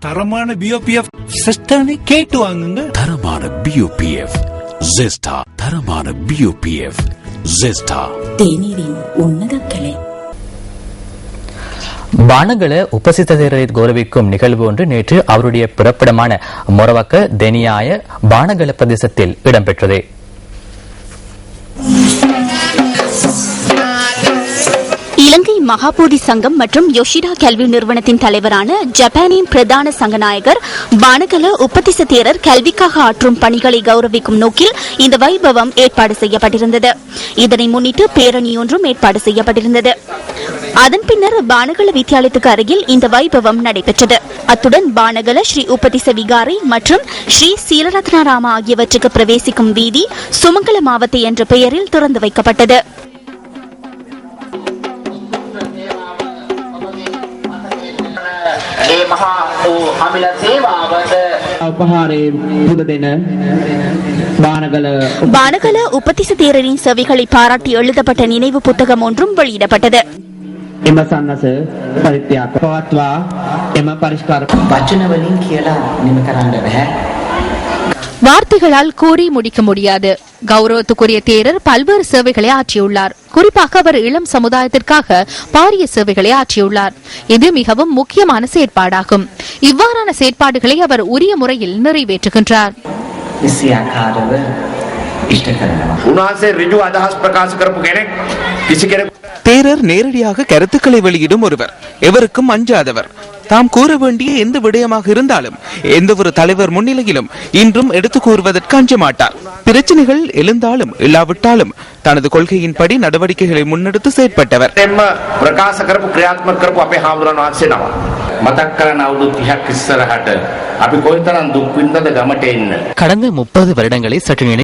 தரமான பிஓபிஎஃப் சிஸ்டனை கேட்டு வாங்குங்க. தரமான பிஓபிஎஃப் ஜெஸ்டா. தரமான பிஓபிஎஃப் ஜெஸ்டா. தேநீரின் உன்னத கலை. பானகல உபசித்த தேரரை கௌரவிக்கும் நிகழ்வு ஒன்று நேற்று அவருடைய பிறப்பிடமான மொரவக்க தெனியாய பானகல பிரதேசத்தில் இடம்பெற்றது. இலங்கை மகாபோதி சங்கம் மற்றும் யோஷிடா கல்வி நிறுவனத்தின் தலைவரான ஜப்பானின் பிரதான சங்கநாயகர் பானகல உப்பத்திச தேரர் கல்விக்காக ஆற்றும் பணிகளை கௌரவிக்கும் நோக்கில் இந்த வைபவம் ஏற்பாடு செய்யப்பட்டிருந்தது. இதனை முன்னிட்டு பேரணி ஒன்றும் ஏற்பாடு செய்யப்பட்டிருந்தது. அதன் பின்னர் பானகல வித்தியாலயத்துக்கு அருகில் இந்த வைபவம் நடைபெற்றது. அத்துடன் பானகல ஸ்ரீ உப்பத்திச விகாரை மற்றும் ஸ்ரீ சீலரத்னாராமா ஆகியவற்றுக்கு பிரவேசிக்கும் வீதி சுமங்கல மாவத்தை என்ற பெயரில் திறந்து வைக்கப்பட்டது. பானகல உப்பத்திச தேரரின் சேவைகளை பாராட்டி எழுதப்பட்ட நினைவு புத்தகம் ஒன்றும் வெளியிடப்பட்டது. வார்த்தைகளால் கூறி முடிக்க முடியாது. கௌரவத்துக்குரிய தேரர் பல்வேறு சேவைகளை ஆற்றியுள்ளார். குறிப்பாக அவர் இளம் சமுதாயத்திற்காக பாரிய சேவைகளை ஆற்றியுள்ளார். இது மிகவும் முக்கியமான செயற்பாடாகும். இவ்வாறான செயற்பாடுகளை அவர் உரிய முறையில் நிறைவேற்றுகின்றார். தேரர் நேரடியாக கருத்துக்களை வெளியிடும் ஒருவர், எவருக்கும் அஞ்சாதவர். தாம் கூற வேண்டிய எந்த விடயமாக இருந்தாலும் எந்த ஒரு தலைவர் முன்னிலையிலும் இன்றும் எடுத்து கூறுவதற்கு அஞ்ச மாட்டார். பிரச்சனைகள் எழுந்தாலும் இல்லாவிட்டாலும் தனது கொள்கையின்படி நடவடிக்கைகளை முன்னெடுத்து செயற்பட்டவர். கடந்த 30 வருடங்களை சற்று